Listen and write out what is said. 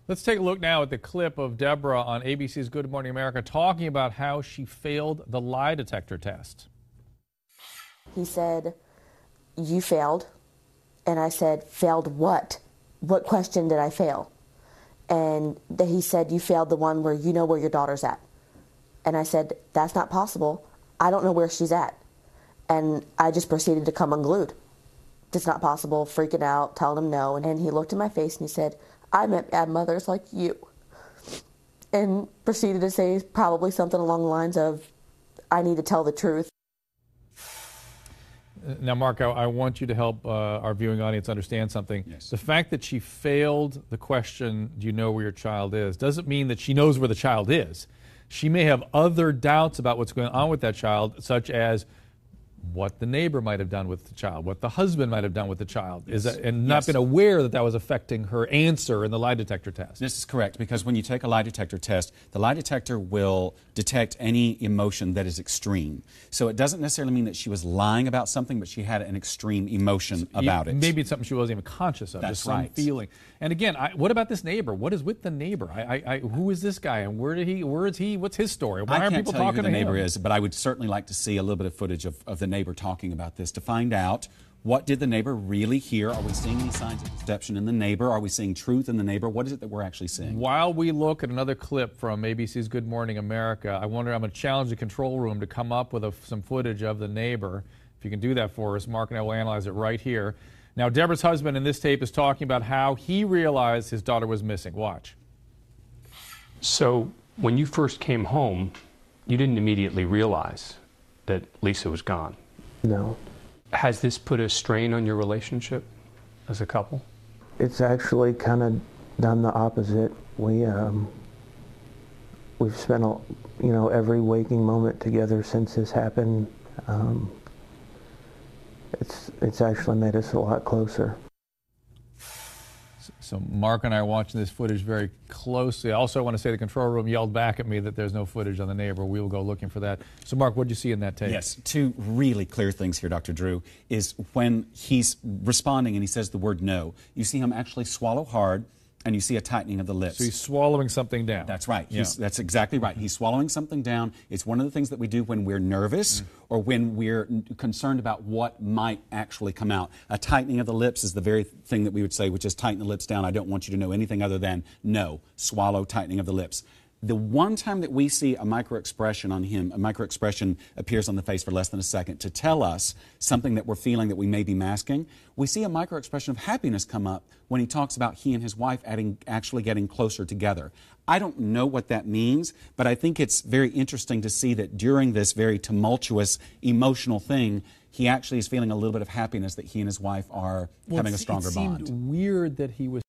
Let's take a look now at the clip of Deborah on ABC's Good Morning America talking about how she failed the lie detector test. He said, "You failed." And I said, "Failed what? What question did I fail?" And he said, "You failed the one where you know where your daughter's at." And I said, "That's not possible. I don't know where she's at." And I just proceeded to come unglued. It's not possible, freaking out, telling him no. And he looked in my face and he said, "I met bad mothers like you." And proceeded to say probably something along the lines of, "I need to tell the truth." Now, Mark, I want you to help our viewing audience understand something. Yes. The fact that she failed the question, do you know where your child is, doesn't mean that she knows where the child is. She may have other doubts about what's going on with that child, such as what the neighbor might have done with the child, what the husband might have done with the child, and not been aware that that was affecting her answer in the lie detector test. This is correct, because when you take a lie detector test, the lie detector will detect any emotion that is extreme. So it doesn't necessarily mean that she was lying about something, but she had an extreme emotion about it. Maybe it's something she wasn't even conscious of, That's just some right. feeling. And again, what about this neighbor? What is with the neighbor? Who is this guy, and where is he? What's his story? Why are people talking to him? I can't tell you who the neighbor is, but I would certainly like to see a little bit of footage of the neighbor talking about this to find out, what did the neighbor really hear? Are we seeing any signs of deception in the neighbor? Are we seeing truth in the neighbor? What is it that we're actually seeing? While we look at another clip from ABC's Good Morning America, I'm going to challenge the control room to come up with some footage of the neighbor. If you can do that for us, Mark and I will analyze it right here. Now, Deborah's husband in this tape is talking about how he realized his daughter was missing. Watch. So when you first came home, you didn't immediately realize that Lisa was gone? No. Has this put a strain on your relationship as a couple? It's actually kind of done the opposite. We've spent every waking moment together since this happened. It's actually made us a lot closer. So Mark and I are watching this footage very closely. Also, I want to say the control room yelled back at me that there's no footage on the neighbor. We will go looking for that. So Mark, what did you see in that tape? Yes, two really clear things here, Dr. Drew, is when he's responding and he says the word no, you see him actually swallow hard, and you see a tightening of the lips. So he's swallowing something down. That's right. That's exactly right. He's swallowing something down. It's one of the things that we do when we're nervous or when we're concerned about what might actually come out. A tightening of the lips is the very thing that we would say, which is tighten the lips down. I don't want you to know anything other than no. Swallow, tightening of the lips. The one time that we see a microexpression on him, a microexpression appears on the face for less than a second to tell us something that we're feeling that we may be masking, we see a microexpression of happiness come up when he talks about he and his wife actually getting closer together. I don't know what that means, but I think it's very interesting to see that during this very tumultuous, emotional thing, he actually is feeling a little bit of happiness that he and his wife are having a stronger bond. It seemed weird that he was